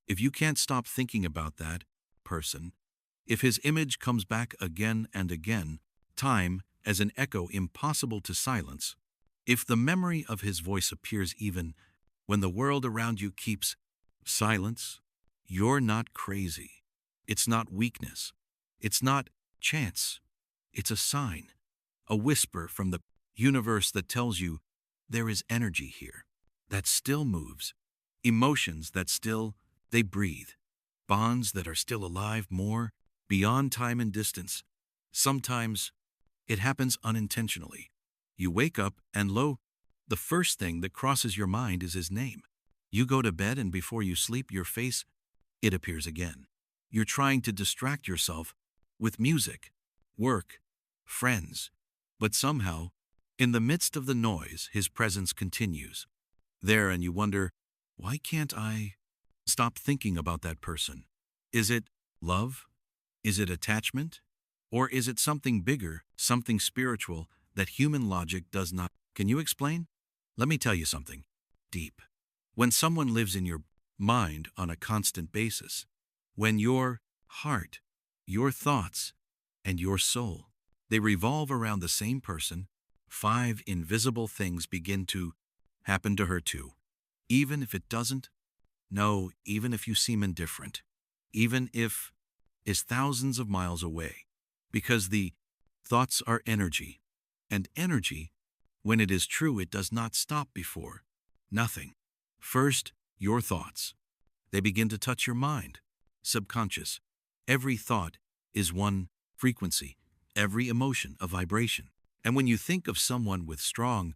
If you can't stop thinking about that person, if his image comes back again and again, time as an echo impossible to silence, if the memory of his voice appears even when the world around you keeps silence, you're not crazy. It's not weakness. It's not chance. It's a sign, a whisper from the universe that tells you there is energy here that still moves, emotions that still they breathe, bonds that are still alive more beyond time and distance. Sometimes it happens unintentionally. You wake up and lo, the first thing that crosses your mind is his name. You go to bed and before you sleep, your face, it appears again. You're trying to distract yourself with music, work, friends, but somehow, in the midst of the noise, his presence continues. There, and you wonder, why can't I stop thinking about that person? Is it love? Is it attachment? Or is it something bigger, something spiritual that human logic does not? Can you explain? Let me tell you something deep. When someone lives in your mind on a constant basis, when your heart, your thoughts, and your soul, they revolve around the same person, 5 invisible things begin to happen to her too. Even if it doesn't, no, even if you seem indifferent, even if is thousands of miles away, because the thoughts are energy, and energy, when it is true, it does not stop before nothing. First, your thoughts. They begin to touch your mind, subconscious. Every thought is one frequency, every emotion a vibration. And when you think of someone with strong,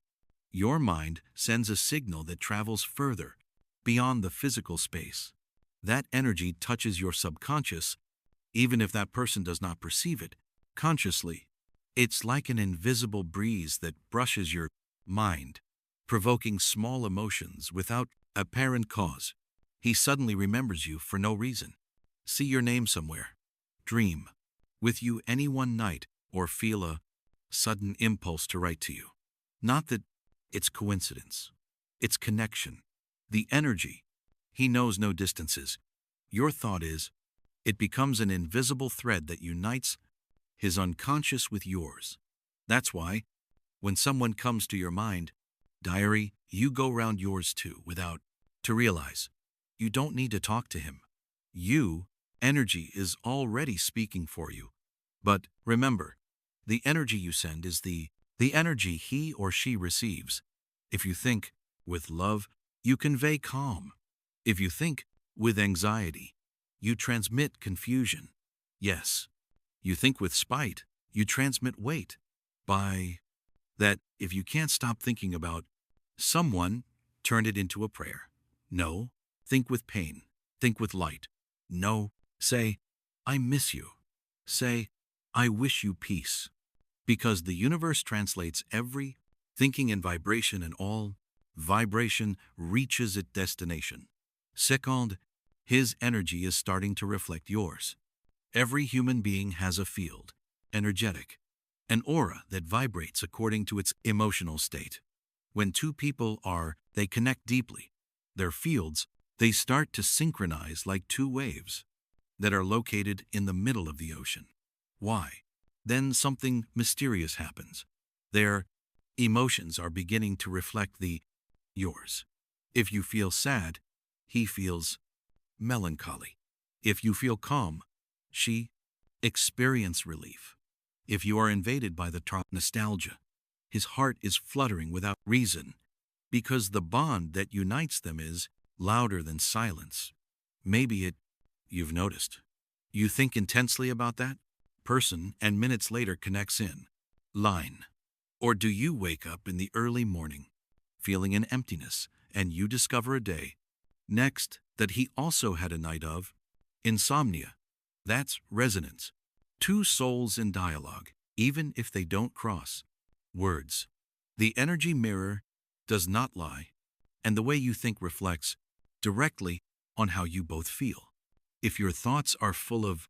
your mind sends a signal that travels further, beyond the physical space. That energy touches your subconscious, even if that person does not perceive it consciously. It's like an invisible breeze that brushes your mind, provoking small emotions without apparent cause. He suddenly remembers you for no reason. See your name somewhere. Dream with you any one night or feel a sudden impulse to write to you. Not that it's coincidence. It's connection. The energy. He knows no distances. Your thought is, it becomes an invisible thread that unites his unconscious with yours. That's why, when someone comes to your mind, diary, you go round yours too, without to realize. You don't need to talk to him. Energy is already speaking for you. But remember, the energy you send is the energy he or she receives. If you think with love, you convey calm. If you think with anxiety, you transmit confusion. Yes, you think with spite, you transmit weight. By that, if you can't stop thinking about someone, turn it into a prayer. No, think with pain. Think with light. No, say, I miss you. Say, I wish you peace. Because the universe translates every thinking in vibration, and all vibration reaches its destination. Second, his energy is starting to reflect yours. Every human being has a field, energetic, an aura that vibrates according to its emotional state. When two people they connect deeply. Their fields, they start to synchronize like two waves that are located in the middle of the ocean. Why? Then something mysterious happens. Their emotions are beginning to reflect yours. If you feel sad, he feels melancholy. If you feel calm, she experiences relief. If you are invaded by the nostalgia, his heart is fluttering without reason, because the bond that unites them is louder than silence. Maybe you've noticed. You think intensely about that person and minutes later connects in line. Or do you wake up in the early morning feeling an emptiness and you discover a day next that he also had a night of insomnia? That's resonance. Two souls in dialogue, even if they don't cross words. The energy mirror does not lie, and the way you think reflects directly on how you both feel. If your thoughts are full of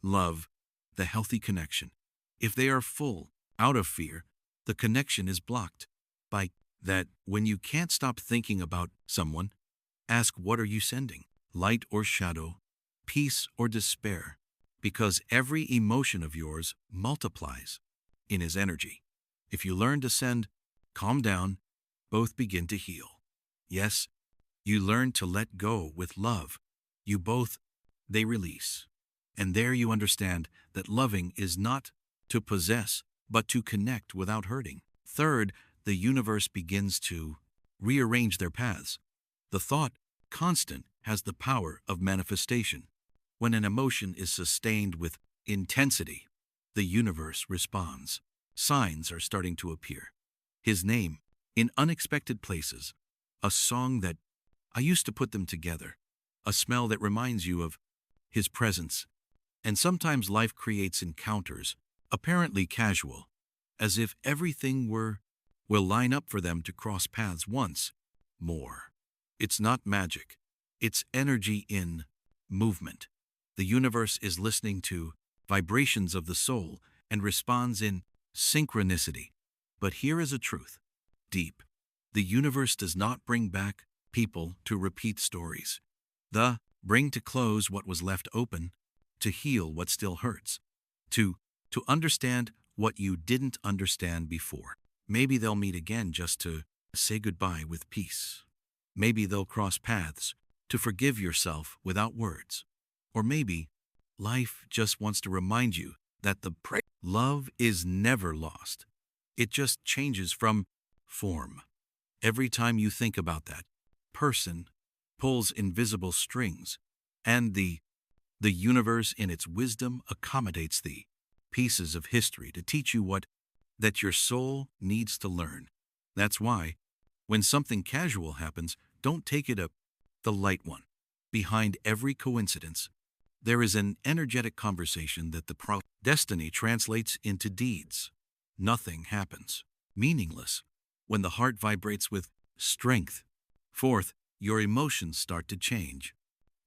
love, the healthy connection. If they are full out of fear, the connection is blocked. By that, when you can't stop thinking about someone, ask, what are you sending? light or shadow, peace or despair, because every emotion of yours multiplies in his energy. If you learn to send, calm down, both begin to heal. Yes, you learn to let go with love. You both, they release. And there you understand that loving is not to possess, but to connect without hurting. Third, the universe begins to rearrange their paths. The thought, constant, has the power of manifestation. When an emotion is sustained with intensity, the universe responds. Signs are starting to appear. His name, in unexpected places. A song that I used to put them together. A smell that reminds you of his presence. And sometimes life creates encounters, apparently casual, as if everything will line up for them to cross paths once more. It's not magic. It's energy in movement. The universe is listening to vibrations of the soul and responds in synchronicity. But here is a truth. Deep. The universe does not bring back people to repeat stories. The bring to close what was left open, to heal what still hurts, to understand what you didn't understand before. Maybe they'll meet again just to say goodbye with peace. Maybe they'll cross paths to forgive yourself without words. Or maybe life just wants to remind you that love is never lost. It just changes from form. Every time you think about that person pulls invisible strings, and the universe in its wisdom accommodates the pieces of history to teach you what that your soul needs to learn. That's why, when something casual happens, don't take it up the light one. Behind every coincidence, there is an energetic conversation that the destiny translates into deeds. Nothing happens meaningless when the heart vibrates with strength. Fourth, your emotions start to change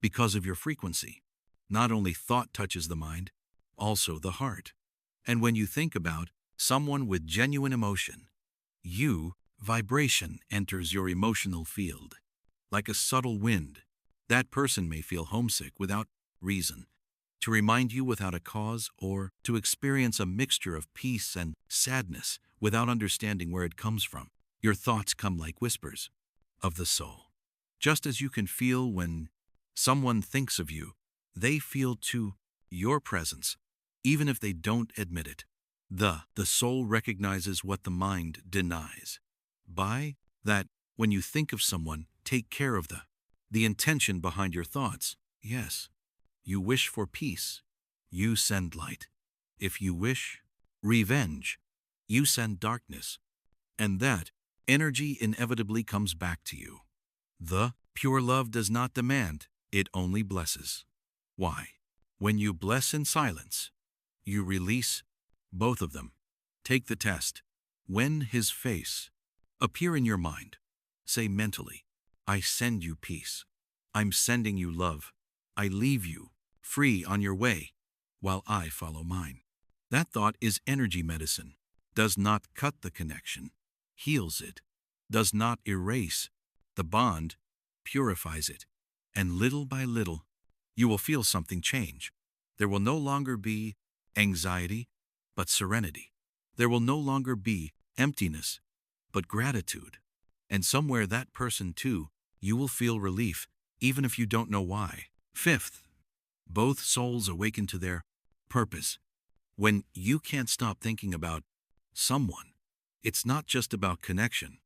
because of your frequency. Not only thought touches the mind, also the heart. And when you think about someone with genuine emotion, vibration enters your emotional field. Like a subtle wind, that person may feel homesick without reason, to remind you without a cause, or to experience a mixture of peace and sadness without understanding where it comes from. Your thoughts come like whispers of the soul. Just as you can feel when someone thinks of you, they feel too your presence, even if they don't admit it. The soul recognizes what the mind denies. By that, when you think of someone, take care of the intention behind your thoughts. Yes, you wish for peace, you send light. If you wish revenge, you send darkness. And that energy inevitably comes back to you. The pure love does not demand, it only blesses. Why? When you bless in silence, you release both of them. Take the test. When his face appear in your mind, say mentally, I send you peace. I'm sending you love. I leave you free on your way while I follow mine. That thought is energy medicine. Does not cut the connection, heals it. Does not erase the bond, purifies it. And little by little, you will feel something change. There will no longer be anxiety, but serenity. There will no longer be emptiness, but gratitude. And somewhere that person too, you will feel relief, even if you don't know why. Fifth, both souls awaken to their purpose. When you can't stop thinking about someone, it's not just about connection,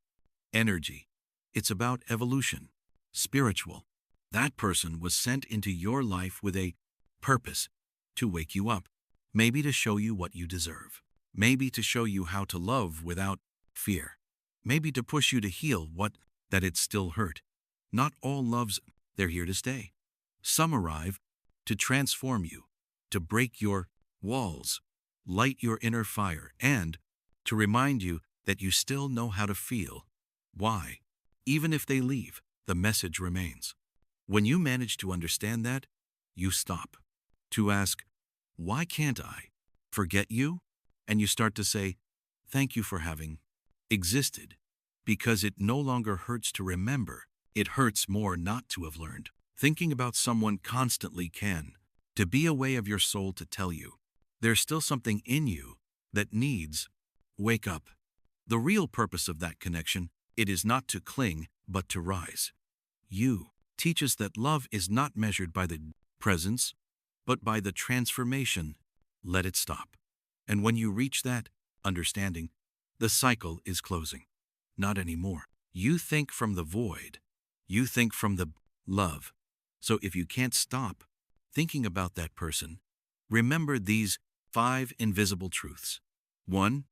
energy. It's about evolution, spiritual. That person was sent into your life with a purpose to wake you up, maybe to show you what you deserve, maybe to show you how to love without fear, maybe to push you to heal that it still hurt. Not all loves, they're here to stay. Some arrive to transform you, to break your walls, light your inner fire, and to remind you that you still know how to feel. Why? Even if they leave, the message remains. When you manage to understand that, you stop to ask, why can't I forget you? And you start to say, thank you for having existed, because it no longer hurts to remember. It hurts more not to have learned. Thinking about someone constantly can to be a way of your soul to tell you there's still something in you that needs wake up. The real purpose of that connection, it is not to cling, but to rise. You teaches that love is not measured by the presence, but by the transformation. Let it stop. And when you reach that understanding, the cycle is closing. Not anymore. You think from the void. You think from the love. So if you can't stop thinking about that person, remember these 5 invisible truths. 1.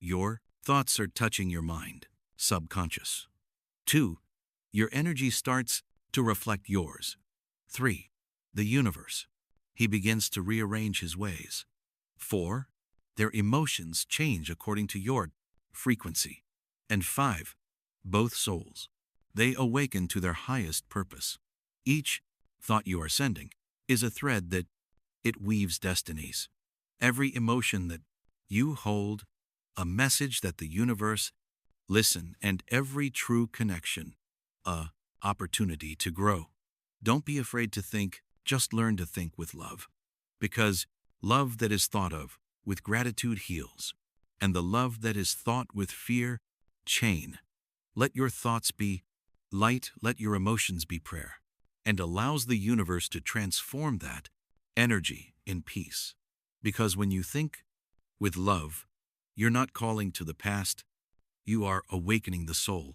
Your thoughts are touching your mind, subconscious. 2. Your energy starts to reflect yours. 3. The universe. He begins to rearrange his ways. 4. Their emotions change according to your frequency. And 5. Both souls. They awaken to their highest purpose. Each thought you are sending is a thread that it weaves destinies. Every emotion that you hold, a message that the universe listen, and every true connection, a opportunity to grow. Don't be afraid to think, just learn to think with love. Because love that is thought of with gratitude heals, and the love that is thought with fear, chain. Let your thoughts be light, let your emotions be prayer, and allows the universe to transform that energy in peace. Because when you think with love, you're not calling to the past, you are awakening the soul.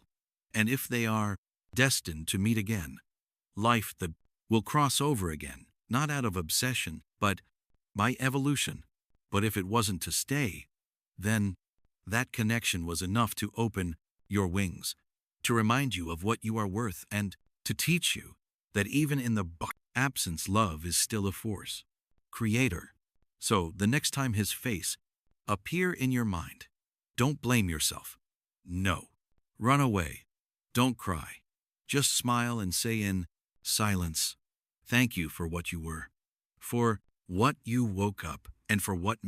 And if they are destined to meet again, life that will cross over again, not out of obsession, but by evolution. But if it wasn't to stay, then that connection was enough to open your wings, to remind you of what you are worth, and to teach you that even in the absence, love is still a force. Creator. So the next time his face appear in your mind, don't blame yourself. No. Run away. Don't cry. Just smile and say in silence, thank you for what you were, for what you woke up, and for what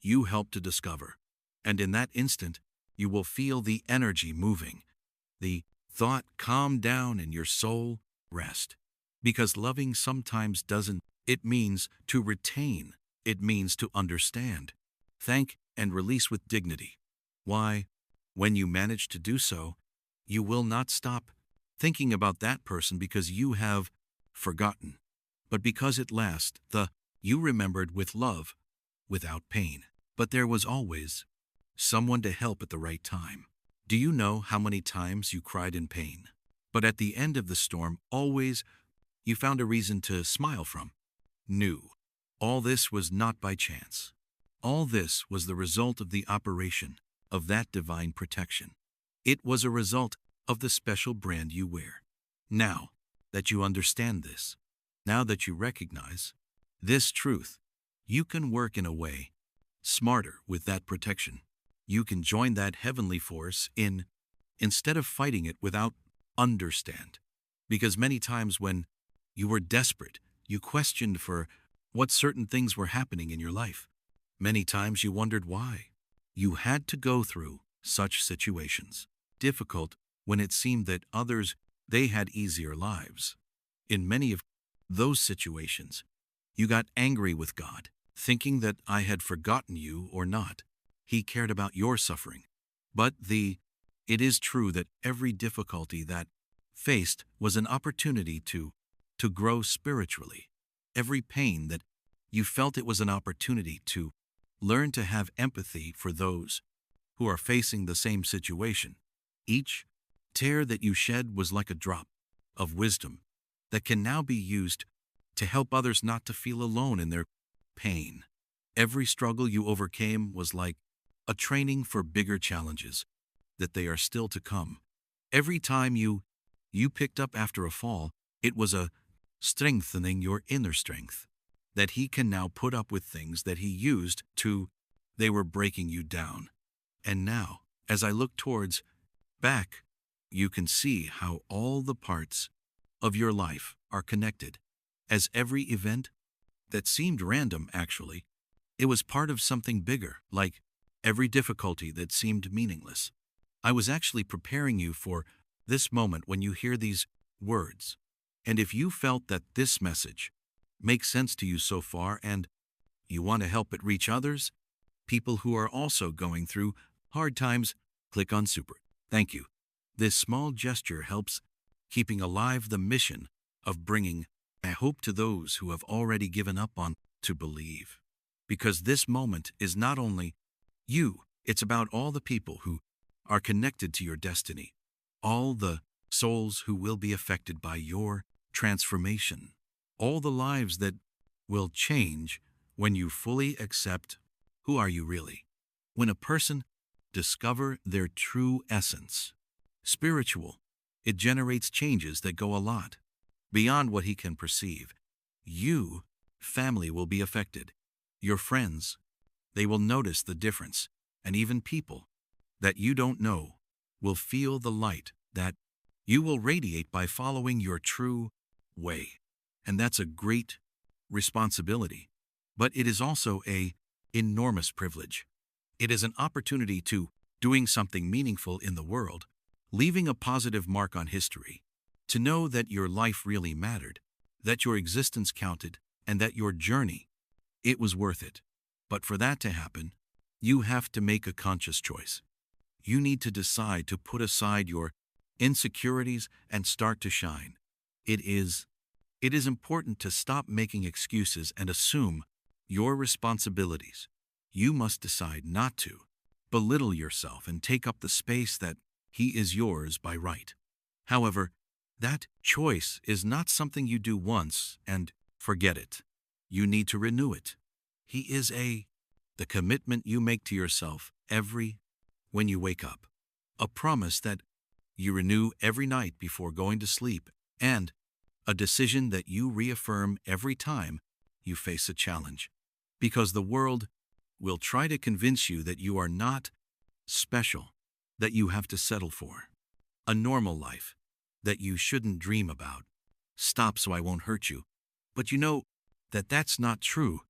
you helped to discover. And in that instant, you will feel the energy moving, the thought calm down, and your soul rest. Because loving sometimes doesn't, it means to retain, it means to understand, thank, and release with dignity. Why? When you manage to do so, you will not stop thinking about that person because you have forgotten, but because at last you remembered with love, without pain. But there was always someone to help at the right time. Do you know how many times you cried in pain? But at the end of the storm, always you found a reason to smile from. Knew. All this was not by chance. All this was the result of the operation of that divine protection. It was a result of the special brand you wear. Now that you understand this, now that you recognize this truth, you can work in a way smarter with that protection. You can join that heavenly force instead of fighting it without understand. Because many times when you were desperate, you questioned for what certain things were happening in your life. Many times you wondered why you had to go through such situations. Difficult when it seemed that others, they had easier lives. In many of those situations, you got angry with God, thinking that I had forgotten you or not. He cared about your suffering. But it is true that every difficulty that faced was an opportunity to grow spiritually. Every pain that you felt, it was an opportunity to learn to have empathy for those who are facing the same situation. Each tear that you shed was like a drop of wisdom that can now be used to help others not to feel alone in their pain. Every struggle you overcame was like a training for bigger challenges that they are still to come. Every time you picked up after a fall, it was a strengthening your inner strength, that he can now put up with things that he used they were breaking you down. And now, as I look towards back, you can see how all the parts of your life are connected, as every event that seemed random, actually, it was part of something bigger, like every difficulty that seemed meaningless. I was actually preparing you for this moment when you hear these words. And if you felt that this message makes sense to you so far and you want to help it reach others, people who are also going through hard times, click on Super. Thank you. This small gesture helps keeping alive the mission of bringing a hope to those who have already given up on to believe. Because this moment is not only you, it's about all the people who are connected to your destiny, all the souls who will be affected by your transformation, all the lives that will change when you fully accept who are you really. When a person discover their true essence, spiritual, it generates changes that go a lot beyond what he can perceive. You, family, will be affected. Your friends, they will notice the difference, and even people that you don't know will feel the light that you will radiate by following your true way. And that's a great responsibility, but it is also an enormous privilege. It is an opportunity to doing something meaningful in the world, leaving a positive mark on history, to know that your life really mattered, that your existence counted, and that your journey, it was worth it. But for that to happen, you have to make a conscious choice. You need to decide to put aside your insecurities and start to shine. It is important to stop making excuses and assume your responsibilities. You must decide not to belittle yourself and take up the space that he is yours by right. However, that choice is not something you do once and forget it. You need to renew it. He is the commitment you make to yourself when you wake up, a promise that you renew every night before going to sleep, and a decision that you reaffirm every time you face a challenge. Because the world will try to convince you that you are not special, that you have to settle for a normal life, that you shouldn't dream about. Stop so I won't hurt you. But you know that that's not true.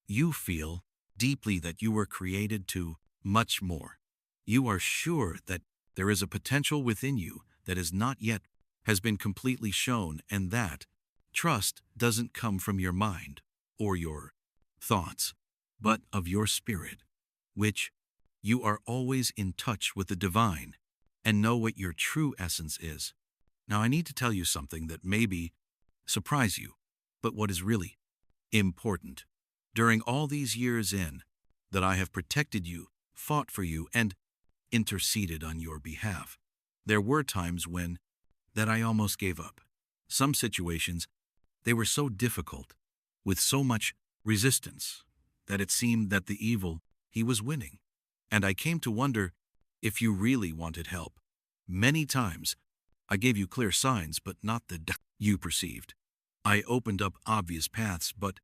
You feel deeply that you were created to much more. You are sure that there is a potential within you that is not yet has been completely shown, and that trust doesn't come from your mind or your thoughts, but of your spirit, which you are always in touch with the divine and know what your true essence is. Now, I need to tell you something that maybe surprise you, but what is really important. During all these years that I have protected you, fought for you, and interceded on your behalf, there were times when that I almost gave up. Some situations, they were so difficult, with so much resistance, that it seemed that the evil, he was winning. And I came to wonder if you really wanted help. Many times, I gave you clear signs, but not the you perceived. I opened up obvious paths, but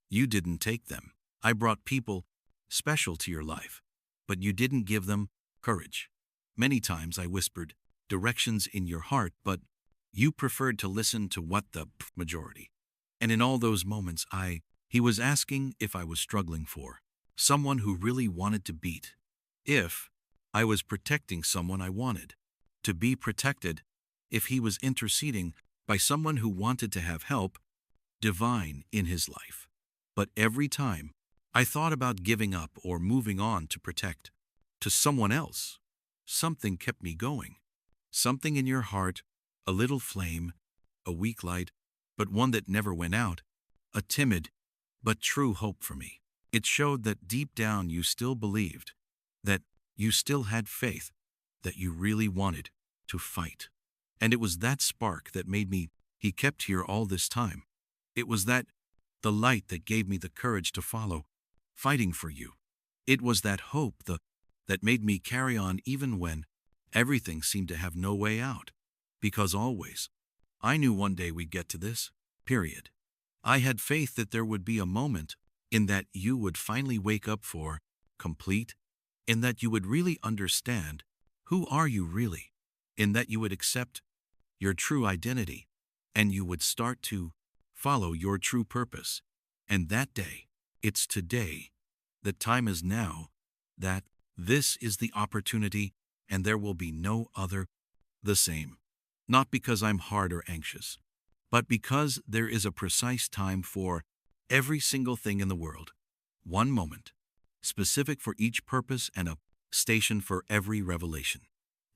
you didn't take them. I brought people special to your life, but you didn't give them courage. Many times I whispered directions in your heart, but you preferred to listen to what the majority. And in all those moments, he was asking if I was struggling for someone who really wanted to beat. If I was protecting someone I wanted to be protected, if he was interceding by someone who wanted to have help divine in his life. But every time I thought about giving up or moving on to protect to someone else, something kept me going. Something in your heart, a little flame, a weak light, but one that never went out, a timid but true hope for me. It showed that deep down you still believed, that you still had faith, that you really wanted to fight. And it was that spark that made me, he kept here all this time. It was the light that gave me the courage to follow, fighting for you. It was that hope that made me carry on even when everything seemed to have no way out. Because always, I knew one day we'd get to this, period. I had faith that there would be a moment in that you would finally wake up for complete, in that you would really understand who are you really, in that you would accept your true identity, and you would start to follow your true purpose. And that day, it's today, the time is now, that this is the opportunity, and there will be no other the same. Not because I'm hard or anxious, but because there is a precise time for every single thing in the world. One moment, specific for each purpose and a station for every revelation.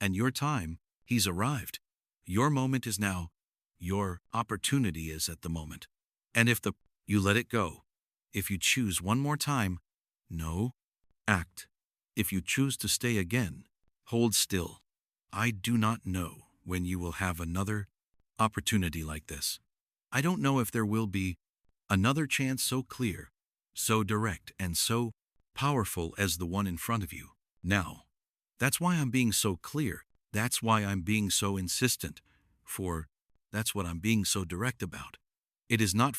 And your time, he's arrived. Your moment is now. Your opportunity is at the moment. And if you let it go, if you choose one more time, no, act. If you choose to stay again, hold still. I do not know when you will have another opportunity like this. I don't know if there will be another chance so clear, so direct, and so powerful as the one in front of you now. That's why I'm being so clear. That's why I'm being so insistent. That's what I'm being so direct about. It is not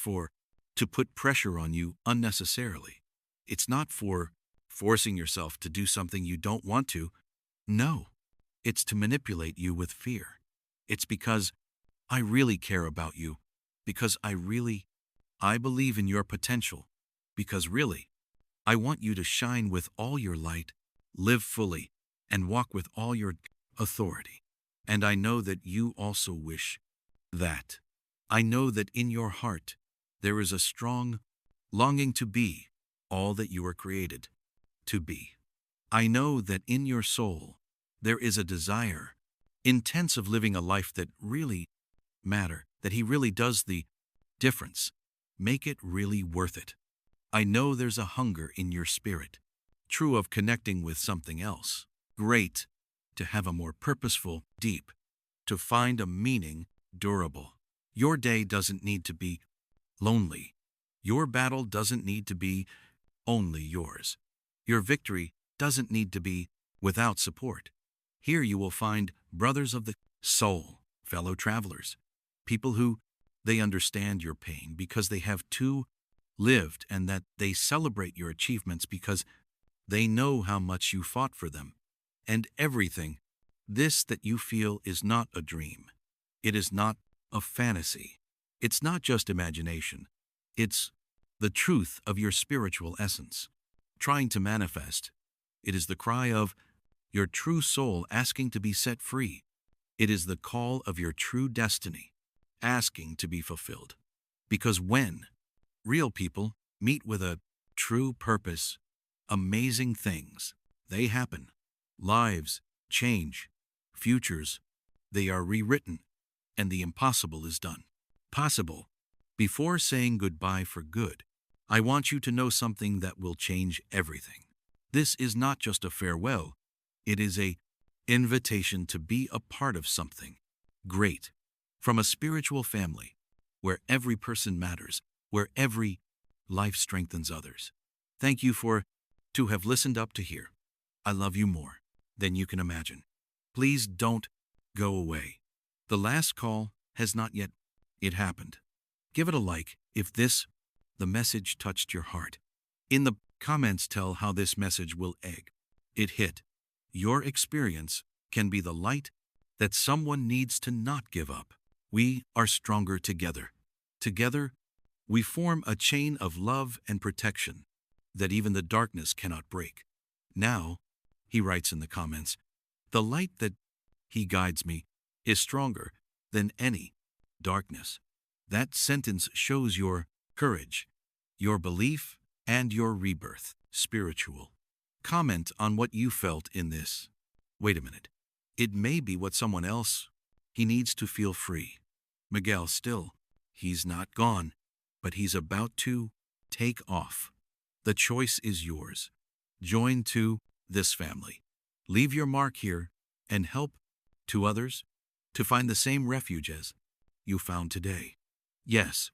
to put pressure on you unnecessarily. It's not for forcing yourself to do something you don't want to. No, it's to manipulate you with fear. It's because I really care about you, because I believe in your potential, because really, I want you to shine with all your light, live fully, and walk with all your authority. And I know that you also wish that. I know that in your heart, there is a strong longing to be all that you were created to be. I know that in your soul, there is a desire, intense of living a life that really matter, that he really does the difference. Make it really worth it. I know there's a hunger in your spirit, true of connecting with something else. Great, to have a more purposeful, deep, to find a meaning, durable. Your day doesn't need to be lonely. Your battle doesn't need to be only yours. Your victory doesn't need to be without support. Here you will find brothers of the soul, fellow travelers, people who they understand your pain because they have too lived, and that they celebrate your achievements because they know how much you fought for them. And everything, this that you feel is not a dream. It is not a fantasy. It's not just imagination. It's the truth of your spiritual essence, trying to manifest. It is the cry of your true soul asking to be set free. It is the call of your true destiny, asking to be fulfilled. Because when real people meet with a true purpose, amazing things, they happen. Lives change, futures, they are rewritten, and the impossible is done possible. Before saying goodbye for good, I want you to know something that will change everything. This is not just a farewell, it is an invitation to be a part of something great, from a spiritual family, where every person matters, where every life strengthens others. Thank you to have listened up to here. I love you more than you can imagine. Please don't go away. The last call has not yet. It happened. Give it a like if the message touched your heart. In the comments, tell how this message will it hit. Your experience can be the light that someone needs to not give up. We are stronger together. Together, we form a chain of love and protection that even the darkness cannot break. Now, he writes in the comments, the light that he guides me is stronger than any darkness. That sentence shows your courage, your belief, and your rebirth, spiritual. Comment on what you felt in this. Wait a minute. It may be what someone else. He needs to feel free. Miguel still. He's not gone, but he's about to take off. The choice is yours. Join to this family. Leave your mark here and help to others to find the same refuge as you found today. Yes,